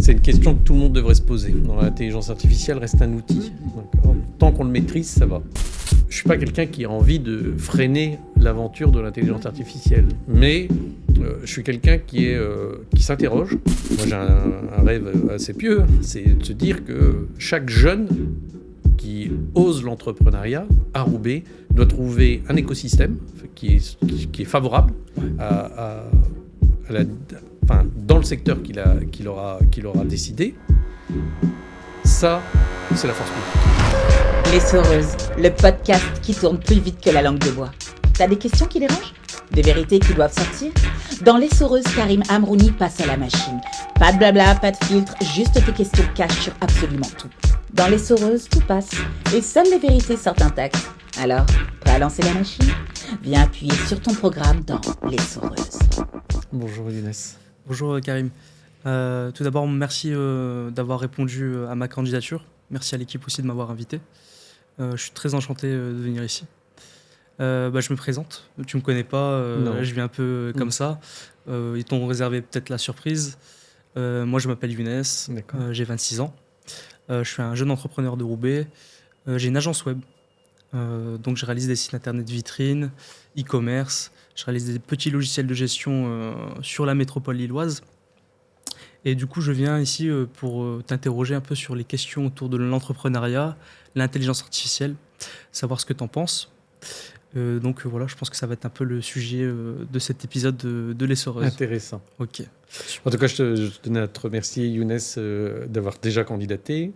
C'est une question que tout le monde devrait se poser. L'intelligence artificielle reste un outil. D'accord. Tant qu'on le maîtrise, ça va. Je ne suis pas quelqu'un qui a envie de freiner l'aventure de l'intelligence artificielle. Mais je suis quelqu'un qui s'interroge. Moi, j'ai un rêve assez pieux. C'est de se dire que chaque jeune qui ose l'entrepreneuriat à Roubaix doit trouver un écosystème qui est favorable dans le secteur qu'il aura décidé. Ça, c'est la force publique. Les Soreuses, le podcast qui tourne plus vite que la langue de bois. T'as des questions qui dérangent? Des vérités qui doivent sortir? Dans Les Soreuses, Karim Amrouni passe à la machine. Pas de blabla, pas de filtre, juste tes questions cash sur absolument tout. Dans Les Soreuses, tout passe. Et seules les vérités sortent intactes. Alors, prêt à lancer la machine? Viens appuyer sur ton programme dans Les Soreuses. Bonjour Younes. Bonjour Karim. Tout d'abord, merci d'avoir répondu à ma candidature. Merci à l'équipe aussi de m'avoir invité. Je suis très enchanté de venir ici. Je me présente. Tu me connais pas. Je viens un peu comme ça. Ils t'ont réservé peut-être la surprise. Moi, je m'appelle Younes. J'ai 26 ans. Je suis un jeune entrepreneur de Roubaix. J'ai une agence web. Donc, je réalise des sites internet vitrines, e-commerce. Je réalise des petits logiciels de gestion sur la métropole lilloise. Et du coup, je viens ici pour t'interroger un peu sur les questions autour de l'entrepreneuriat, l'intelligence artificielle, savoir ce que tu en penses. Donc voilà, je pense que ça va être un peu le sujet de cet épisode de Les Soreuses. Intéressant. Ok. En tout cas, je tenais à te remercier, Younes, d'avoir déjà candidaté,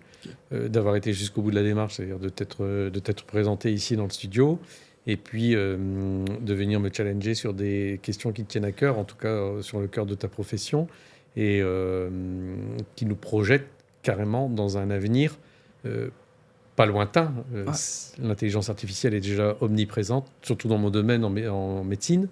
d'avoir été jusqu'au bout de la démarche, c'est-à-dire de t'être présenté ici dans le studio, et puis de venir me challenger sur des questions qui te tiennent à cœur, en tout cas sur le cœur de ta profession, et qui nous projettent carrément dans un avenir pas lointain. L'intelligence artificielle est déjà omniprésente, surtout dans mon domaine en médecine.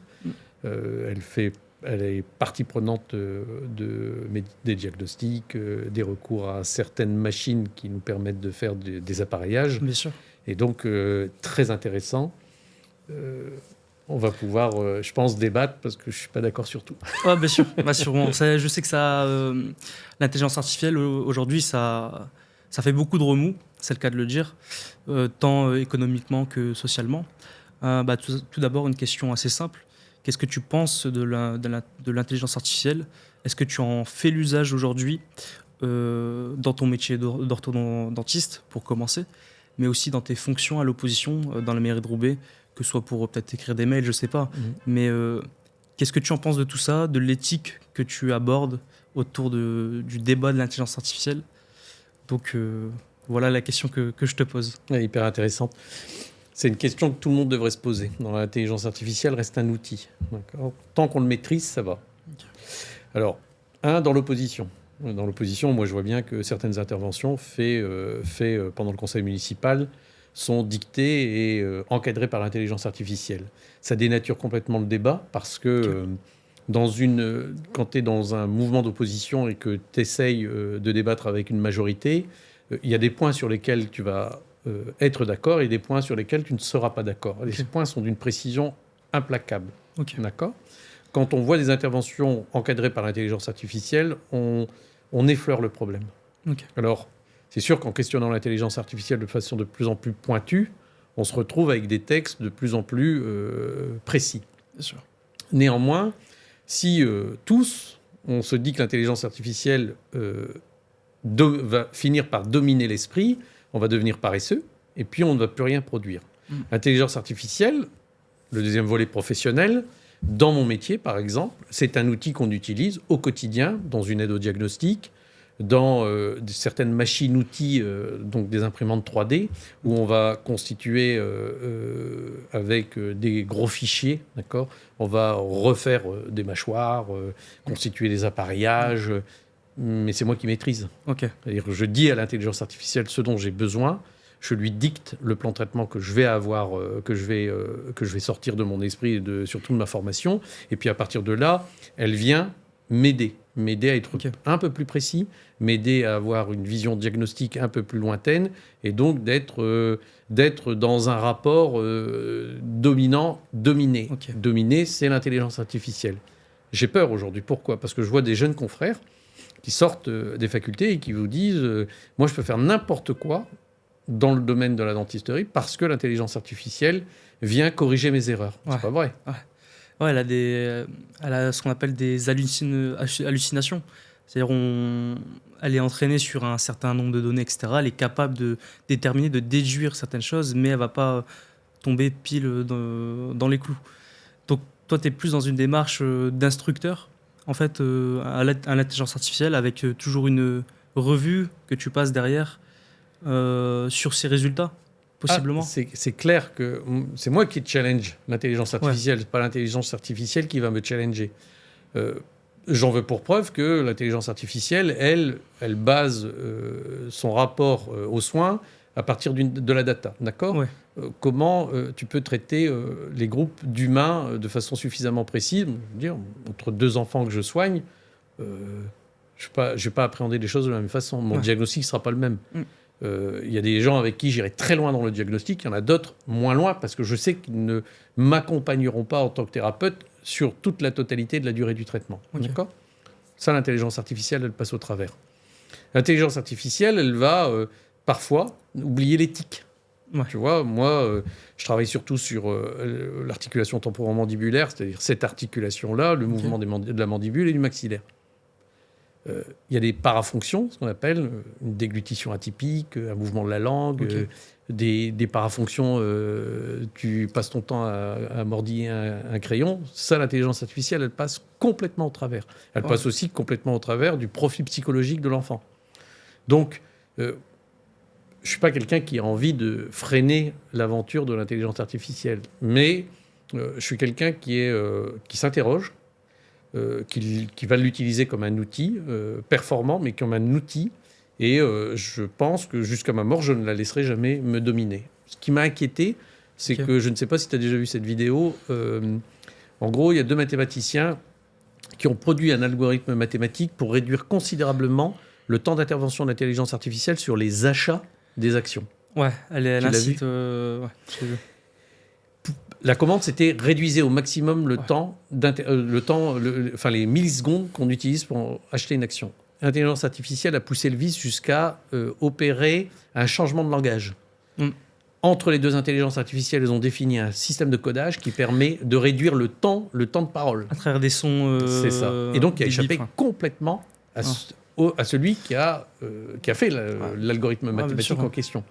Elle est partie prenante des diagnostics, des recours à certaines machines qui nous permettent de faire des appareillages. Bien sûr. Et donc, très intéressant. On va pouvoir, je pense, débattre parce que je ne suis pas d'accord sur tout. Ouais, bien sûr. Sûrement. Je sais que l'intelligence artificielle, aujourd'hui, ça fait beaucoup de remous, c'est le cas de le dire, tant économiquement que socialement. Tout d'abord, une question assez simple. Qu'est-ce que tu penses de l'intelligence artificielle? Est-ce que tu en fais l'usage aujourd'hui dans ton métier d'orthodontiste, pour commencer, mais aussi dans tes fonctions à l'opposition dans la mairie de Roubaix, que ce soit pour peut-être écrire des mails, je ne sais pas. Mais qu'est-ce que tu en penses de tout ça, de l'éthique que tu abordes autour du débat de l'intelligence artificielle? Donc voilà la question que je te pose. Hyper intéressante. C'est une question que tout le monde devrait se poser. L'intelligence artificielle reste un outil. D'accord. Tant qu'on le maîtrise, ça va. Okay. Alors, dans l'opposition. Dans l'opposition, moi, je vois bien que certaines interventions faites pendant le conseil municipal sont dictées et encadrées par l'intelligence artificielle. Ça dénature complètement le débat parce que quand tu es dans un mouvement d'opposition et que tu essayes de débattre avec une majorité, il y a des points sur lesquels tu vas être d'accord et des points sur lesquels tu ne seras pas d'accord. Okay. Les points sont d'une précision implacable. Okay. D'accord ? Quand on voit des interventions encadrées par l'intelligence artificielle, on effleure le problème. Okay. Alors, c'est sûr qu'en questionnant l'intelligence artificielle de façon de plus en plus pointue, on se retrouve avec des textes de plus en plus précis. Bien sûr. Néanmoins, si tous, on se dit que l'intelligence artificielle va finir par dominer l'esprit, on va devenir paresseux, et puis on ne va plus rien produire. L'intelligence artificielle, le deuxième volet professionnel, dans mon métier, par exemple, c'est un outil qu'on utilise au quotidien, dans une aide au diagnostic, dans certaines machines-outils, donc des imprimantes 3D, où on va constituer avec des gros fichiers, d'accord ? On va refaire des mâchoires, constituer des appareillages, mais c'est moi qui maîtrise. Okay. C'est-à-dire que je dis à l'intelligence artificielle ce dont j'ai besoin, je lui dicte le plan de traitement que je vais avoir, que je vais sortir de mon esprit et surtout de ma formation, et puis à partir de là, elle vient m'aider à être un peu plus précis, m'aider à avoir une vision diagnostique un peu plus lointaine, et donc d'être dans un rapport dominant-dominé. Okay. Dominé, c'est l'intelligence artificielle. J'ai peur aujourd'hui. Pourquoi ? Parce que je vois des jeunes confrères qui sortent des facultés et qui vous disent moi, je peux faire n'importe quoi dans le domaine de la dentisterie parce que l'intelligence artificielle vient corriger mes erreurs. Ouais. C'est pas vrai. Ouais, elle a ce qu'on appelle des hallucinations. C'est-à-dire, elle est entraînée sur un certain nombre de données, etc. Elle est capable de déterminer, de déduire certaines choses, mais elle va pas tomber pile dans les clous. Donc, toi, tu es plus dans une démarche d'instructeur, en fait, à l'intelligence artificielle, avec toujours une revue que tu passes derrière sur ses résultats, possiblement. C'est clair que c'est moi qui challenge l'intelligence artificielle, c'est pas l'intelligence artificielle qui va me challenger. J'en veux pour preuve que l'intelligence artificielle, elle base son rapport aux soins à partir de la data, d'accord ? Ouais. Comment tu peux traiter les groupes d'humains de façon suffisamment précise ? Je veux dire, entre 2 enfants que je soigne, je ne vais pas appréhender les choses de la même façon. Mon diagnostic ne sera pas le même. Il y a des gens avec qui j'irai très loin dans le diagnostic, il y en a d'autres moins loin, parce que je sais qu'ils ne m'accompagneront pas en tant que thérapeute sur toute la totalité de la durée du traitement. Okay. D'accord ? Ça, l'intelligence artificielle, elle passe au travers. L'intelligence artificielle, elle va parfois oublier l'éthique. Ouais. Tu vois, moi, je travaille surtout sur l'articulation temporomandibulaire, c'est-à-dire cette articulation-là, le mouvement de la mandibule et du maxillaire. Il y a des parafonctions, ce qu'on appelle une déglutition atypique, un mouvement de la langue, des parafonctions, tu passes ton temps à mordiller un crayon. Ça, l'intelligence artificielle, elle passe complètement au travers. Elle passe aussi complètement au travers du profil psychologique de l'enfant. Donc, je ne suis pas quelqu'un qui a envie de freiner l'aventure de l'intelligence artificielle, mais je suis quelqu'un qui s'interroge, qui va l'utiliser comme un outil performant, mais comme un outil. Et je pense que jusqu'à ma mort, je ne la laisserai jamais me dominer. Ce qui m'a inquiété, c'est que je ne sais pas si tu as déjà vu cette vidéo. En gros, il y a 2 mathématiciens qui ont produit un algorithme mathématique pour réduire considérablement le temps d'intervention de l'intelligence artificielle sur les achats des actions. Ouais, elle incite... La commande, c'était réduisez au maximum le temps, les millisecondes qu'on utilise pour acheter une action. L'intelligence artificielle a poussé le vice jusqu'à opérer un changement de langage. Entre les 2 intelligences artificielles, elles ont défini un système de codage qui permet de réduire le temps de parole. À travers des sons... C'est ça. Et donc, qui a échappé complètement à celui qui a fait l'algorithme mathématique en question.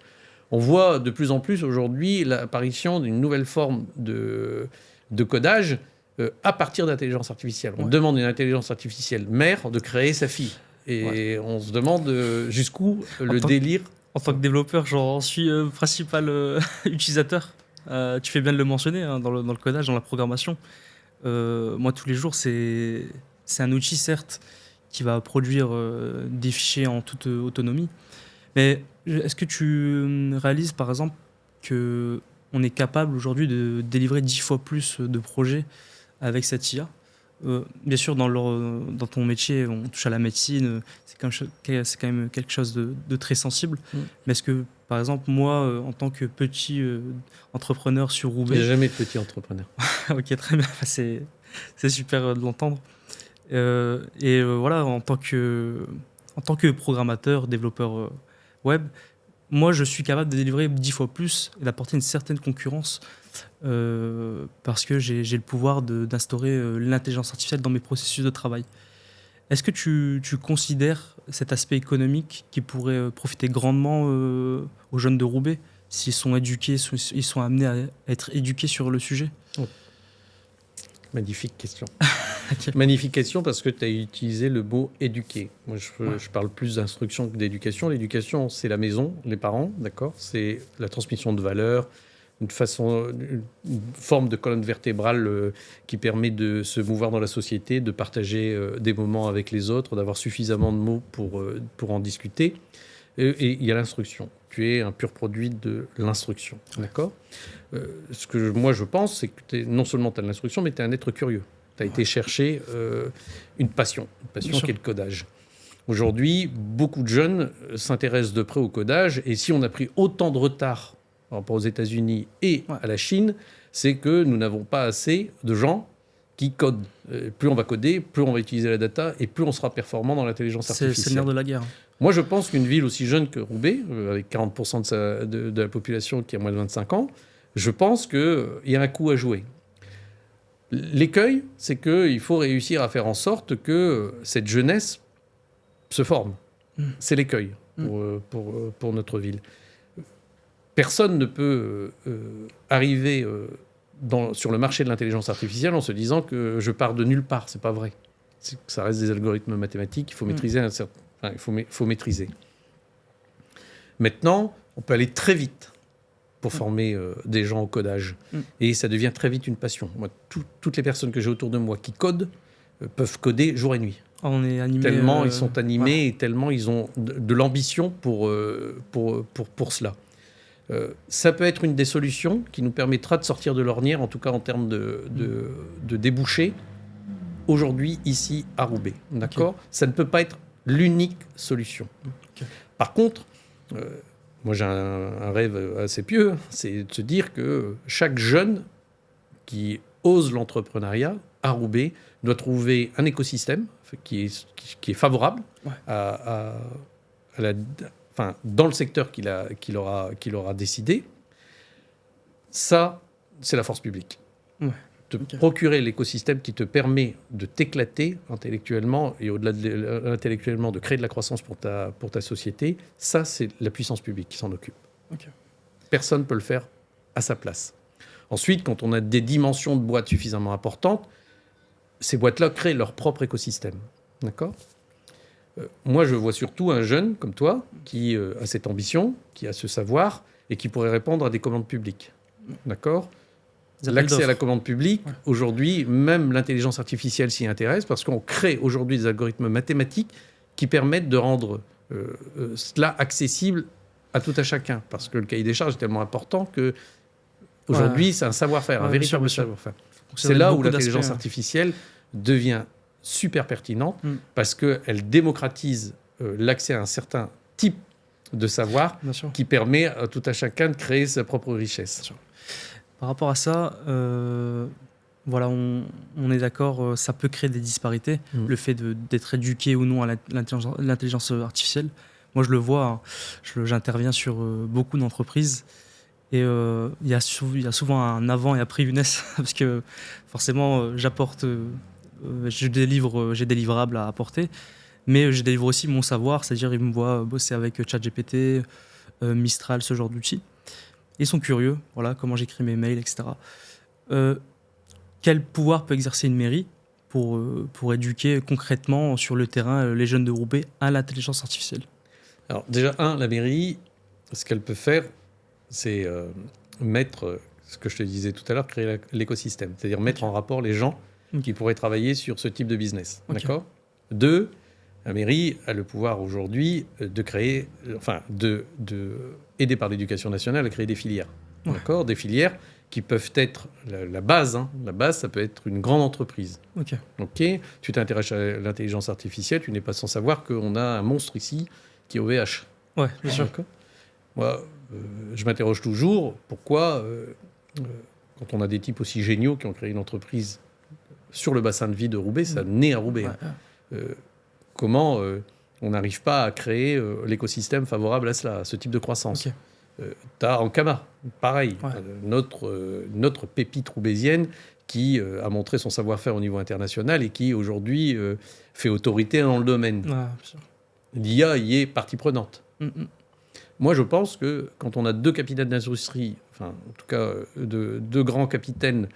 On voit de plus en plus aujourd'hui l'apparition d'une nouvelle forme de codage à partir d'intelligence artificielle. On demande à une intelligence artificielle mère de créer sa fille. Et on se demande jusqu'où le délire... En tant que développeur, j'en suis principal utilisateur. Tu fais bien de le mentionner dans le codage, dans la programmation. Moi, tous les jours, c'est un outil, certes, qui va produire des fichiers en toute autonomie. Mais est-ce que tu réalises, par exemple, qu'on est capable aujourd'hui de délivrer 10 fois plus de projets avec cette IA ? Bien sûr, dans ton métier, on touche à la médecine, c'est quand même quelque chose de très sensible. Mais est-ce que, par exemple, moi, en tant que petit entrepreneur sur Roubaix... Il n'y a jamais de petit entrepreneur. Ok, très bien, c'est super de l'entendre. Voilà, en tant que programmateur, développeur web, moi, je suis capable de délivrer 10 fois plus et d'apporter une certaine concurrence parce que j'ai le pouvoir d'instaurer l'intelligence artificielle dans mes processus de travail. Est-ce que tu considères cet aspect économique qui pourrait profiter grandement aux jeunes de Roubaix s'ils sont éduqués, ils sont amenés à être éduqués sur le sujet ? Magnifique question. Magnifique question parce que tu as utilisé le mot éduquer. Moi, je parle plus d'instruction que d'éducation. L'éducation, c'est la maison, les parents, d'accord ? C'est la transmission de valeurs, une forme de colonne vertébrale qui permet de se mouvoir dans la société, de partager des moments avec les autres, d'avoir suffisamment de mots pour en discuter. Et il y a l'instruction. Tu es un pur produit de l'instruction, d'accord ? Ce que moi je pense, c'est que non seulement tu as de l'instruction, mais tu es un être curieux. Tu as été chercher une passion qui est le codage. Aujourd'hui, beaucoup de jeunes s'intéressent de près au codage, et si on a pris autant de retard par rapport aux États-Unis et à la Chine, c'est que nous n'avons pas assez de gens qui code. Plus on va coder, plus on va utiliser la data et plus on sera performant dans l'intelligence artificielle. C'est le nerf de la guerre. Moi, je pense qu'une ville aussi jeune que Roubaix, avec 40% de la population qui a moins de 25 ans, je pense qu'il y a un coup à jouer. L'écueil, c'est qu'il faut réussir à faire en sorte que cette jeunesse se forme. C'est l'écueil pour notre ville. Personne ne peut arriver sur le marché de l'intelligence artificielle en se disant que je pars de nulle part. C'est pas vrai. Ça reste des algorithmes mathématiques. Il faut maîtriser faut maîtriser. Maintenant, on peut aller très vite pour former des gens au codage. Et ça devient très vite une passion. Moi, toutes les personnes que j'ai autour de moi qui codent peuvent coder jour et nuit. On est animés, tellement ils sont animés et tellement ils ont de l'ambition pour cela. Ça peut être une des solutions qui nous permettra de sortir de l'ornière, en tout cas en termes de débouchés, aujourd'hui, ici, à Roubaix. D'accord ? Okay. Ça ne peut pas être l'unique solution. Okay. Par contre, moi j'ai un rêve assez pieux, c'est de se dire que chaque jeune qui ose l'entrepreneuriat à Roubaix doit trouver un écosystème qui est favorable dans le secteur qu'il aura décidé. Ça, c'est la force publique. Procurer l'écosystème qui te permet de t'éclater intellectuellement et au-delà de intellectuellement, de créer de la croissance pour ta société, ça, c'est la puissance publique qui s'en occupe. Personne ne peut le faire à sa place. Ensuite, quand on a des dimensions de boîtes suffisamment importantes, ces boîtes-là créent leur propre écosystème. D'accord ? Moi, je vois surtout un jeune comme toi qui a cette ambition, qui a ce savoir et qui pourrait répondre à des commandes publiques. D'accord ? L'accès à la commande publique, aujourd'hui, même l'intelligence artificielle s'y intéresse parce qu'on crée aujourd'hui des algorithmes mathématiques qui permettent de rendre cela accessible à tout à chacun. Parce que le cahier des charges est tellement important que aujourd'hui, c'est un savoir-faire, un véritable savoir-faire. C'est là où l'intelligence artificielle devient super pertinente parce qu'elle démocratise l'accès à un certain type de savoir qui permet à tout à chacun de créer sa propre richesse. Par rapport à ça, voilà, on est d'accord, ça peut créer des disparités, le fait d'être éduqué ou non à l'intelligence artificielle. Moi, je le vois, j'interviens sur beaucoup d'entreprises et il y a souvent un avant et après Younes parce que forcément, j'apporte, j'ai des livrables à apporter, mais je délivre aussi mon savoir, c'est-à-dire ils me voient bosser avec ChatGPT, Mistral, ce genre d'outils. Ils sont curieux, voilà, comment j'écris mes mails, etc. Quel pouvoir peut exercer une mairie pour éduquer concrètement sur le terrain les jeunes de Roubaix à l'intelligence artificielle ? Alors déjà, la mairie, ce qu'elle peut faire, c'est mettre, ce que je te disais tout à l'heure, créer l'écosystème, c'est-à-dire mettre en rapport les gens qui pourraient travailler sur ce type de business. D'accord ? 2, la mairie a le pouvoir aujourd'hui de créer, aidé par l'éducation nationale, à créer des filières. D'accord ? Des filières qui peuvent être la base. La base, ça peut être une grande entreprise. Ok ? Tu t'intéresses à l'intelligence artificielle, tu n'es pas sans savoir qu'on a un monstre ici qui est OVH. Ouais, bien sûr. Moi, je m'interroge toujours pourquoi, quand on a des types aussi géniaux qui ont créé une entreprise sur le bassin de vie de Roubaix, ça naît à Roubaix. Comment on n'arrive pas à créer l'écosystème favorable à cela, à ce type de croissance. Tu as Ankama, pareil, notre pépite roubaisienne qui a montré son savoir-faire au niveau international et qui aujourd'hui fait autorité dans le domaine. L'IA y est partie prenante. Moi, je pense que quand on a 2 capitaines d'industrie, en tout cas deux grands capitaines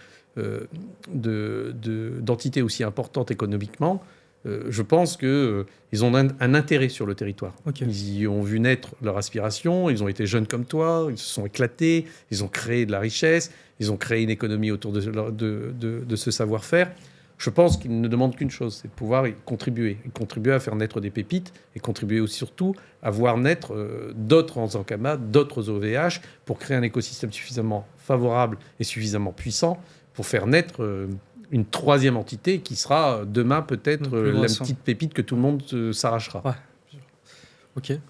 d'entités aussi importantes économiquement, je pense qu'ils ont un intérêt sur le territoire. Ils y ont vu naître leur aspiration, ils ont été jeunes comme toi, ils se sont éclatés, ils ont créé de la richesse, ils ont créé une économie autour de ce savoir-faire. Je pense qu'ils ne demandent qu'une chose, c'est de pouvoir y contribuer à faire naître des pépites et contribuer aussi, surtout à voir naître d'autres Ankama, d'autres OVH pour créer un écosystème suffisamment favorable et suffisamment puissant pour faire naître une 3e entité qui sera demain peut-être la petite pépite que tout le monde s'arrachera.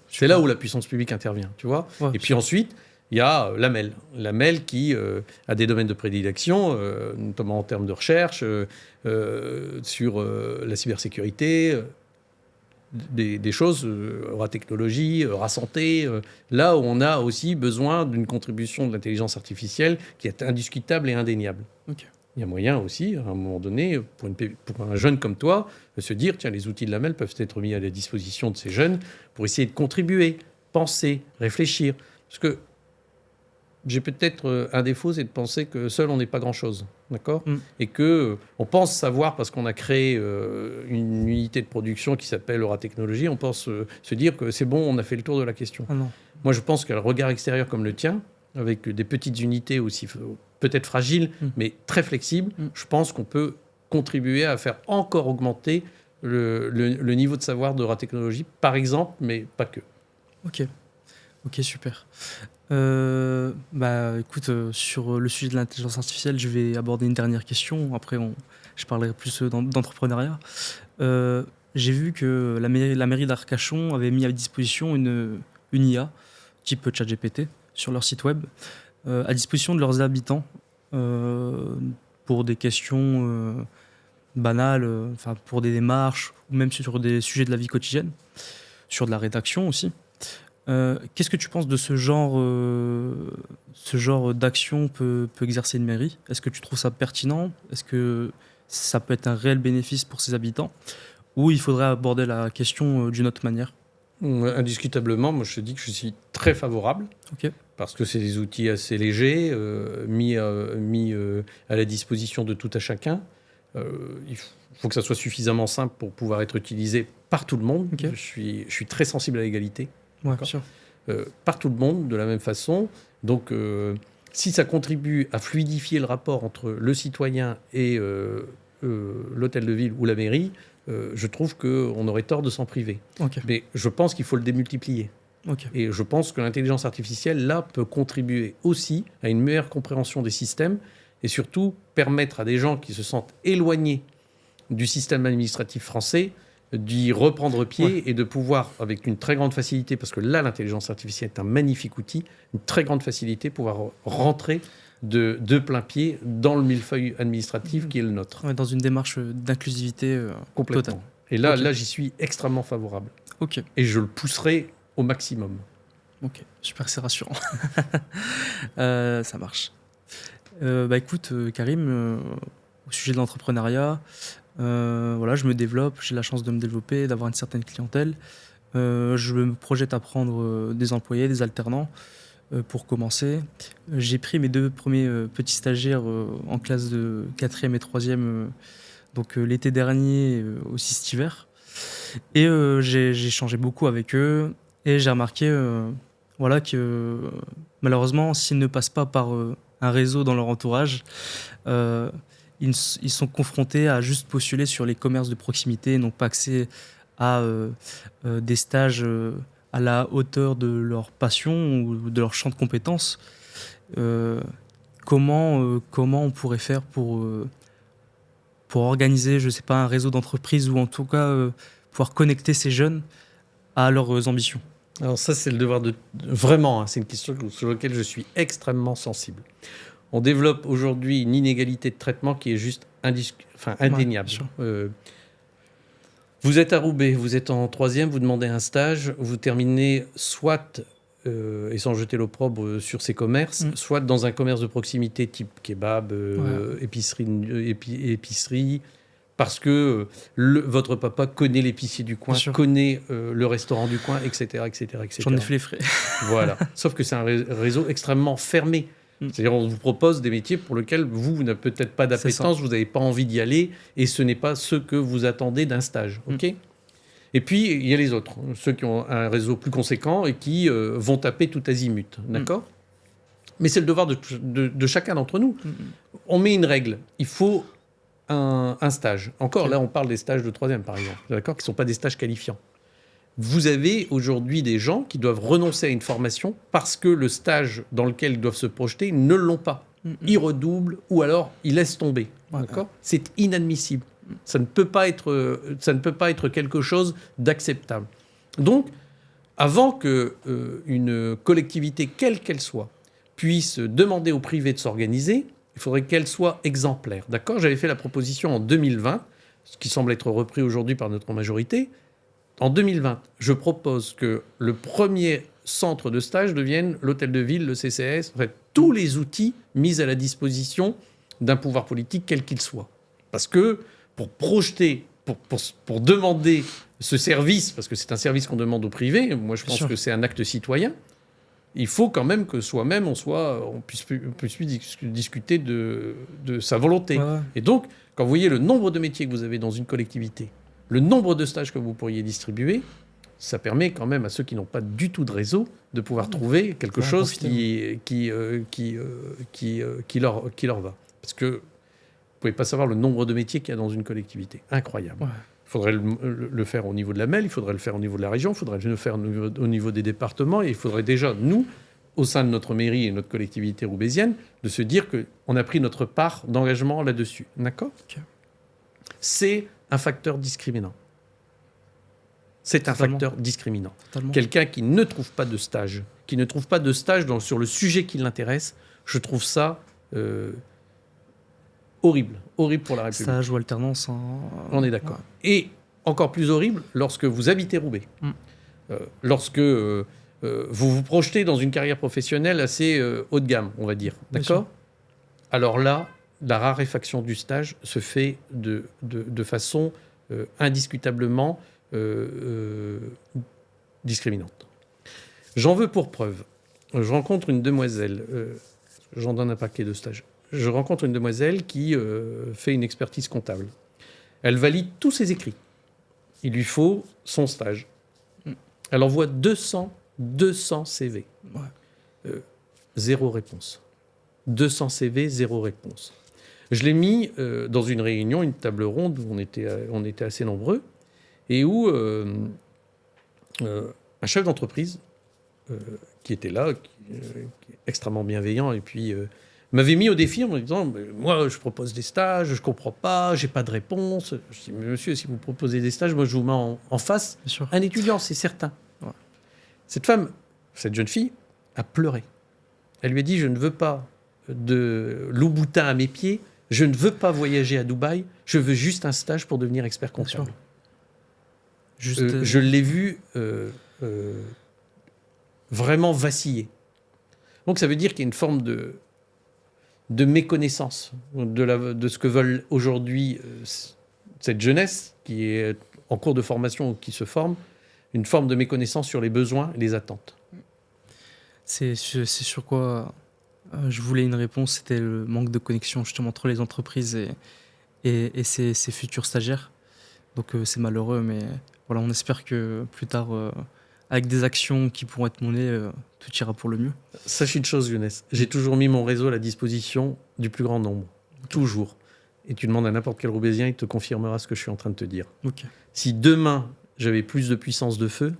C'est là où la puissance publique intervient, tu vois. Et puis ensuite, il y a l'AMEL qui a des domaines de prédilection, notamment en termes de recherche, sur la cybersécurité, des choses, technologie, santé, là où on a aussi besoin d'une contribution de l'intelligence artificielle qui est indiscutable et indéniable. Ok. Il y a moyen aussi, à un moment donné, pour un jeune comme toi, de se dire, tiens, les outils de l'AMEL peuvent être mis à la disposition de ces jeunes pour essayer de contribuer, penser, réfléchir. Parce que j'ai peut-être un défaut, c'est de penser que seul, on n'est pas grand-chose, d'accord ? Et qu'on pense savoir, parce qu'on a créé une unité de production qui s'appelle Euratechnologie, on pense se dire que c'est bon, on a fait le tour de la question. Ah non. Moi, je pense qu'un regard extérieur comme le tien, avec des petites unités aussi peut-être fragiles, mais très flexibles, je pense qu'on peut contribuer à faire encore augmenter le niveau de savoir d'Euratechnologie, par exemple, mais pas que. Ok, super. Écoute, sur le sujet de l'intelligence artificielle, je vais aborder une dernière question. Après, je parlerai plus d'entrepreneuriat. J'ai vu que la mairie d'Arcachon avait mis à disposition une IA type ChatGPT sur leur site web à disposition de leurs habitants pour des questions banales, pour des démarches ou même sur des sujets de la vie quotidienne, sur de la rédaction aussi. Qu'est-ce que tu penses de ce genre d'action peut exercer une mairie ? Est-ce que tu trouves ça pertinent ? Est-ce que ça peut être un réel bénéfice pour ses habitants ? Ou il faudrait aborder la question d'une autre manière ? Indiscutablement, moi je te dis que je suis très favorable, parce que c'est des outils assez légers, mis à la disposition de tout à chacun. Il faut que ça soit suffisamment simple pour pouvoir être utilisé par tout le monde. Je suis très sensible à l'égalité. Ouais, bien sûr. Par tout le monde, de la même façon. Donc, si ça contribue à fluidifier le rapport entre le citoyen et l'hôtel de ville ou la mairie, je trouve qu'on aurait tort de s'en priver. Mais je pense qu'il faut le démultiplier. Et je pense que l'intelligence artificielle, là, peut contribuer aussi à une meilleure compréhension des systèmes et surtout permettre à des gens qui se sentent éloignés du système administratif français d'y reprendre pied et de pouvoir, avec une très grande facilité, parce que là, l'intelligence artificielle est un magnifique outil, une très grande facilité, pouvoir rentrer de plein pied dans le millefeuille administratif qui est le nôtre. Dans une démarche d'inclusivité complètement. Totale. Et là, j'y suis extrêmement favorable. Et je le pousserai au maximum. Ok, super, c'est rassurant. Ça marche. Écoute, Karim, au sujet de l'entrepreneuriat, je me développe, j'ai la chance de me développer, d'avoir une certaine clientèle. Je me projette à prendre des employés, des alternants pour commencer. J'ai pris mes 2 premiers petits stagiaires en classe de 4e et 3e, l'été dernier, aussi cet hiver. Et j'ai échangé beaucoup avec eux et j'ai remarqué que malheureusement, s'ils ne passent pas par un réseau dans leur entourage, ils sont confrontés à juste postuler sur les commerces de proximité, n'ont pas accès à des stages à la hauteur de leur passion ou de leur champ de compétences. Comment on pourrait faire pour organiser, je sais pas, un réseau d'entreprises ou en tout cas pouvoir connecter ces jeunes à leurs ambitions ? Alors ça, c'est le devoir de... Vraiment, c'est une question sur laquelle je suis extrêmement sensible. On développe aujourd'hui une inégalité de traitement qui est juste indéniable. Vous êtes à Roubaix, vous êtes en 3e, vous demandez un stage, vous terminez soit, et sans jeter l'opprobre sur ces commerces, soit dans un commerce de proximité type kebab, épicerie, parce que votre papa connaît l'épicier du coin, connaît le restaurant du coin, etc. J'en ai fait les frais. Voilà. Sauf que c'est un réseau extrêmement fermé. C'est-à-dire on vous propose des métiers pour lesquels vous n'avez peut-être pas d'appétence, vous n'avez pas envie d'y aller, et ce n'est pas ce que vous attendez d'un stage. Et puis, il y a les autres, ceux qui ont un réseau plus conséquent et qui vont taper tout azimut. D'accord ? Mais c'est le devoir de chacun d'entre nous. On met une règle. Il faut un stage. Encore, là, on parle des stages de 3e, par exemple, d'accord, qui ne sont pas des stages qualifiants. Vous avez aujourd'hui des gens qui doivent renoncer à une formation parce que le stage dans lequel ils doivent se projeter ne l'ont pas. Ils redoublent ou alors ils laissent tomber. D'accord ? C'est inadmissible. Ça ne peut pas être quelque chose d'acceptable. Donc, avant qu'une collectivité, quelle qu'elle soit, puisse demander au privé de s'organiser, il faudrait qu'elle soit exemplaire. D'accord ? J'avais fait la proposition en 2020, ce qui semble être repris aujourd'hui par notre majorité. En 2020, je propose que le premier centre de stage devienne l'hôtel de ville, le CCAS, en fait, tous les outils mis à la disposition d'un pouvoir politique, quel qu'il soit. Parce que pour projeter, pour demander ce service, parce que c'est un service qu'on demande au privé, moi je pense que c'est un acte citoyen, il faut quand même que soi-même, on puisse discuter de sa volonté. Ouais. Et donc, quand vous voyez le nombre de métiers que vous avez dans une collectivité, le nombre de stages que vous pourriez distribuer, ça permet quand même à ceux qui n'ont pas du tout de réseau de pouvoir trouver quelque chose qui leur va. Parce que vous ne pouvez pas savoir le nombre de métiers qu'il y a dans une collectivité. Incroyable. Ouais. Il faudrait le faire au niveau de la MEL, il faudrait le faire au niveau de la région, il faudrait le faire au niveau des départements, et il faudrait déjà, nous, au sein de notre mairie et notre collectivité roubaisienne, de se dire qu'on a pris notre part d'engagement là-dessus. D'accord ? Okay. C'est un facteur discriminant. C'est un facteur discriminant. Totalement. Quelqu'un qui ne trouve pas de stage, sur le sujet qui l'intéresse, je trouve ça horrible pour la République. Stage ou alternance. On est d'accord. Ouais. Et encore plus horrible lorsque vous habitez Roubaix. Lorsque vous vous projetez dans une carrière professionnelle assez haut de gamme, on va dire. D'accord ? Alors là, la raréfaction du stage se fait de façon indiscutablement discriminante. J'en veux pour preuve. Je rencontre une demoiselle, j'en donne un paquet de stages. Je rencontre une demoiselle qui fait une expertise comptable. Elle valide tous ses écrits. Il lui faut son stage. Elle envoie 200 CV. Ouais. Zéro réponse. 200 CV, zéro réponse. Je l'ai mis dans une réunion, une table ronde, où on était assez nombreux, et où un chef d'entreprise qui était là, qui est extrêmement bienveillant, et puis m'avait mis au défi en me disant « Moi, je propose des stages, je ne comprends pas, je n'ai pas de réponse. » Je dis « Monsieur, si vous proposez des stages, moi, je vous mets en face un étudiant, c'est certain. Ouais. » Cette jeune fille, a pleuré. Elle lui a dit « Je ne veux pas de Louboutin à mes pieds, je ne veux pas voyager à Dubaï, je veux juste un stage pour devenir expert comptable. » Je l'ai vu vraiment vaciller. Donc ça veut dire qu'il y a une forme de méconnaissance de ce que veulent aujourd'hui cette jeunesse qui est en cours de formation ou qui se forme, une forme de méconnaissance sur les besoins et les attentes. C'est sur quoi je voulais une réponse, c'était le manque de connexion justement entre les entreprises et ces futurs stagiaires. Donc c'est malheureux, mais voilà, on espère que plus tard, avec des actions qui pourront être menées, tout ira pour le mieux. Sachez une chose, Younes, j'ai toujours mis mon réseau à la disposition du plus grand nombre. Okay. Toujours. Et tu demandes à n'importe quel Roubaisien, il te confirmera ce que je suis en train de te dire. Okay. Si demain, j'avais plus de puissance de feu,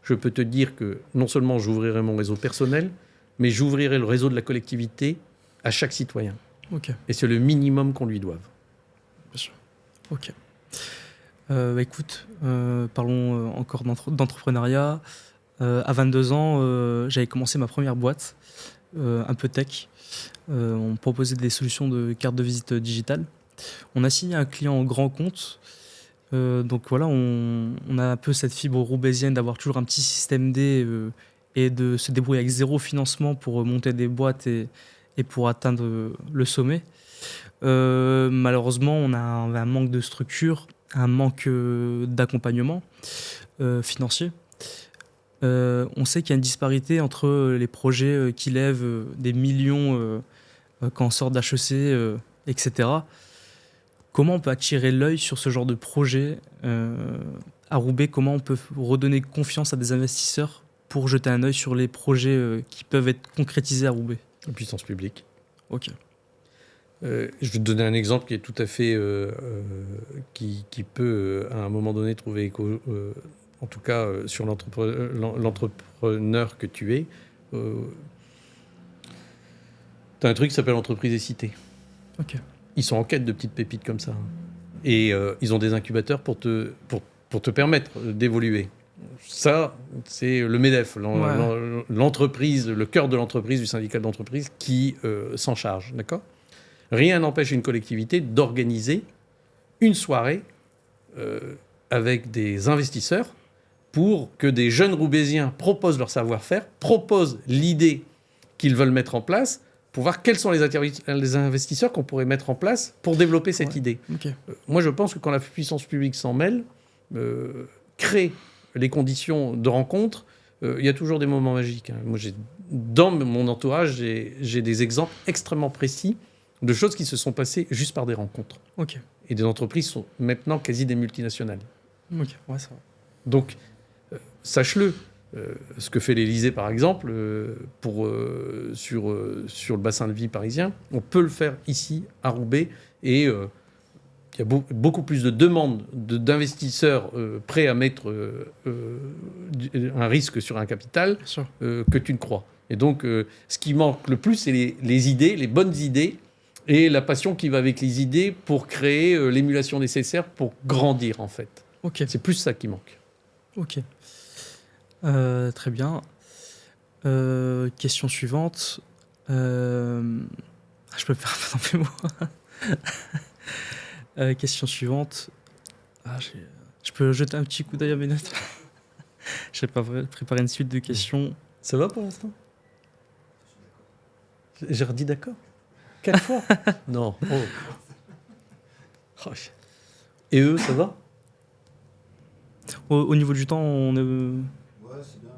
je peux te dire que non seulement j'ouvrirai mon réseau personnel, mais j'ouvrirai le réseau de la collectivité à chaque citoyen. Okay. Et c'est le minimum qu'on lui doive. Bien sûr. Ok. Écoute, parlons encore d'entrepreneuriat. À 22 ans, j'avais commencé ma première boîte, un peu tech. On proposait des solutions de carte de visite digitale. On a signé un client en grand compte. Donc voilà, on a un peu cette fibre roubaisienne d'avoir toujours un petit système D et de se débrouiller avec zéro financement pour monter des boîtes et pour atteindre le sommet. Malheureusement, on a un manque de structure, un manque d'accompagnement financier. On sait qu'il y a une disparité entre les projets qui lèvent des millions quand on sort d'HEC, etc. Comment on peut attirer l'œil sur ce genre de projet à Roubaix? Comment on peut redonner confiance à des investisseurs pour jeter un œil sur les projets qui peuvent être concrétisés à Roubaix? La puissance publique. Ok. Je vais te donner un exemple qui est tout à fait... qui peut, à un moment donné, trouver écho, en tout cas sur l'entrepreneur que tu es. Tu as un truc qui s'appelle Entreprise et Cité. Ok. Ils sont en quête de petites pépites comme ça. Et ils ont des incubateurs pour te permettre d'évoluer. Ça, c'est le MEDEF, Ouais. l'entreprise, le cœur de l'entreprise, du syndicat d'entreprise, qui s'en charge. D'accord ? Rien n'empêche une collectivité d'organiser une soirée avec des investisseurs pour que des jeunes Roubaisiens proposent leur savoir-faire, proposent l'idée qu'ils veulent mettre en place, pour voir quels sont les investisseurs qu'on pourrait mettre en place pour développer cette idée. Ok. Moi, je pense que quand la puissance publique s'en mêle, crée les conditions de rencontre, il y a toujours des moments magiques. Hein. Moi, dans mon entourage, j'ai des exemples extrêmement précis de choses qui se sont passées juste par des rencontres. Ok. Et des entreprises sont maintenant quasi des multinationales. Ok. Ouais, ça va. Donc, sache-le. Ce que fait l'Élysée, par exemple, sur le bassin de vie parisien, on peut le faire ici, à Roubaix, et il y a beaucoup plus de demandes d'investisseurs prêts à mettre un risque sur un capital Bien sûr. que tu ne crois. Et donc, ce qui manque le plus, c'est les idées, les bonnes idées, et la passion qui va avec les idées pour créer l'émulation nécessaire pour grandir, en fait. Ok. C'est plus ça qui manque. Ok. Très bien. Question suivante. Je peux me faire un peu moi. Question suivante. Je peux jeter un petit coup d'œil à mes notes. Je n'ai pas préparé une suite de questions. Ça va pour l'instant ? J'ai redit d'accord 4 fois. Non. Oh. Et eux, ça va ? Au niveau du temps, on est. Ouais, c'est bien.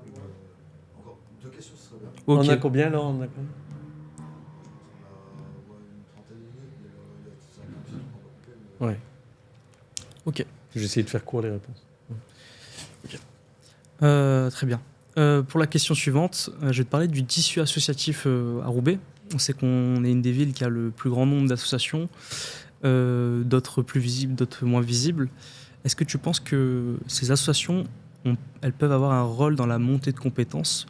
Encore 2 questions, ce serait bien. Ok. On a combien là ? On a combien ? Une trentaine de minutes, mais il y a 5 minutes qu'on va couper. Mais... Ouais. Ok. J'ai essayé de faire court les réponses. Très bien. Pour la question suivante, je vais te parler du tissu associatif à Roubaix. On sait qu'on est une des villes qui a le plus grand nombre d'associations, d'autres plus visibles, d'autres moins visibles. Est-ce que tu penses que ces associations, elles peuvent avoir un rôle dans la montée de compétences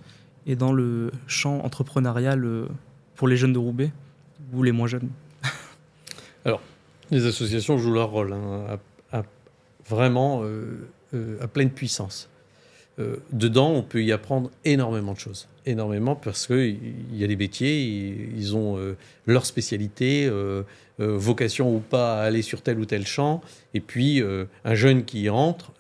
et dans le champ entrepreneurial pour les jeunes de Roubaix ou les moins jeunes ? Les associations jouent leur rôle vraiment à pleine puissance. Dedans, on peut y apprendre énormément de choses. Énormément parce qu'il y a des métiers, ils ont leur spécialité, vocation ou pas à aller sur tel ou tel champ. Et puis, un jeune qui y entre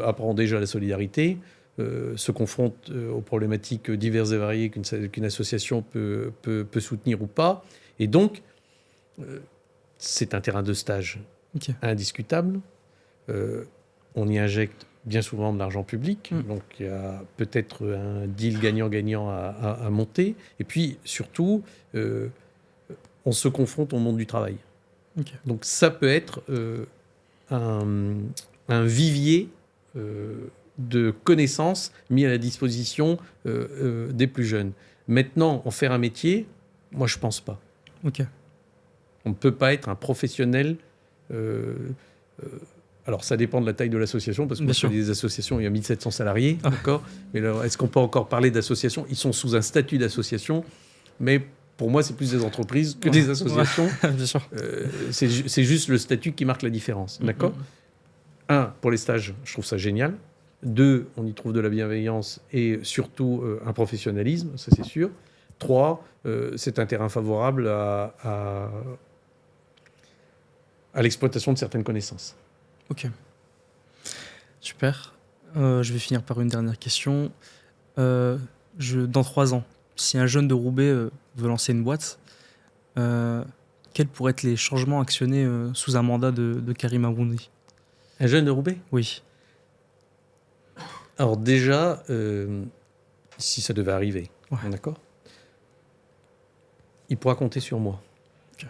apprend déjà la solidarité, se confronte aux problématiques diverses et variées qu'une association peut soutenir ou pas. Et donc, c'est un terrain de stage indiscutable. On y injecte bien souvent de l'argent public, donc il y a peut-être un deal gagnant-gagnant à monter. Et puis, surtout, on se confronte au monde du travail. Okay. Donc ça peut être un vivier de connaissances mis à la disposition des plus jeunes. Maintenant, en faire un métier, moi, je ne pense pas. Okay. On ne peut pas être un professionnel... alors, ça dépend de la taille de l'association, parce que sur des associations, il y a 1700 salariés, d'accord ? Mais alors, est-ce qu'on peut encore parler d'associations ? Ils sont sous un statut d'association, mais pour moi, c'est plus des entreprises que des associations. Bien sûr. C'est juste le statut qui marque la différence, d'accord ? 1, pour les stages, je trouve ça génial. 2, on y trouve de la bienveillance et surtout un professionnalisme, ça c'est sûr. 3, c'est un terrain favorable à l'exploitation de certaines connaissances. Ok. Super. Je vais finir par une dernière question. Dans 3 ans, si un jeune de Roubaix veut lancer une boîte, quels pourraient être les changements actionnés sous un mandat de Karim Amrouni ? Un jeune de Roubaix ? Oui. Alors déjà, si ça devait arriver, d'accord ? Il pourra compter sur moi. Okay.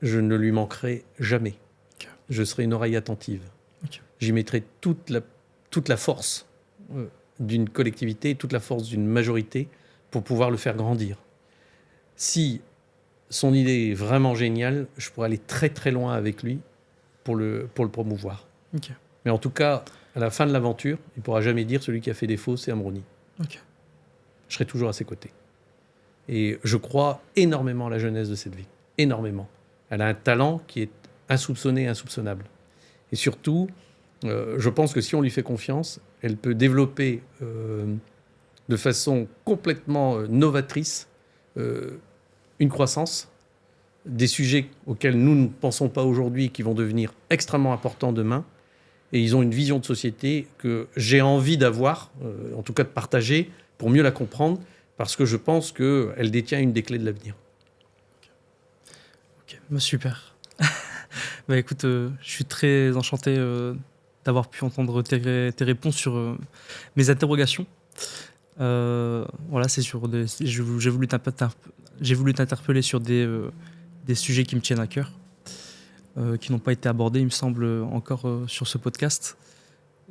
Je ne lui manquerai jamais. Okay. Je serai une oreille attentive. Okay. J'y mettrai toute la force d'une collectivité, toute la force d'une majorité pour pouvoir le faire grandir. Si son idée est vraiment géniale, je pourrais aller très très loin avec lui pour le promouvoir. Okay. Mais en tout cas, à la fin de l'aventure, il ne pourra jamais dire celui qui a fait défaut, c'est Amrouni. Okay. Je serai toujours à ses côtés. Et je crois énormément à la jeunesse de cette ville. Énormément. Elle a un talent qui est insoupçonné et insoupçonnable. Et surtout, Je pense que si on lui fait confiance, elle peut développer de façon complètement novatrice une croissance, des sujets auxquels nous ne pensons pas aujourd'hui, qui vont devenir extrêmement importants demain. Et ils ont une vision de société que j'ai envie d'avoir, en tout cas de partager, pour mieux la comprendre, parce que je pense qu'elle détient une des clés de l'avenir. Ok, bah, super. Bah, écoute, je suis très enchanté d'avoir pu entendre tes réponses sur mes interrogations. Voilà, c'est sur j'ai voulu t'interpeller sur des sujets qui me tiennent à cœur, qui n'ont pas été abordés, il me semble, encore sur ce podcast.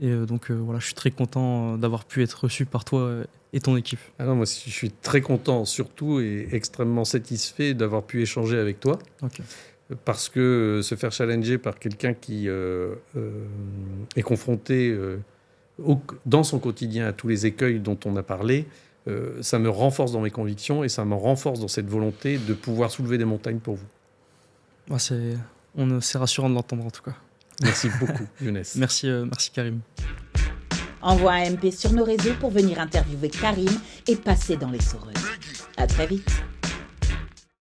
Et donc voilà, je suis très content d'avoir pu être reçu par toi et ton équipe. Ah non, moi, je suis très content, surtout, et extrêmement satisfait d'avoir pu échanger avec toi. Ok. Parce que se faire challenger par quelqu'un qui est confronté dans son quotidien à tous les écueils dont on a parlé, ça me renforce dans mes convictions et ça me renforce dans cette volonté de pouvoir soulever des montagnes pour vous. Bah, c'est rassurant de l'entendre en tout cas. Merci beaucoup, Younes. Merci Karim. Envoie un MP sur nos réseaux pour venir interviewer Karim et passer dans les Saureuses. À très vite.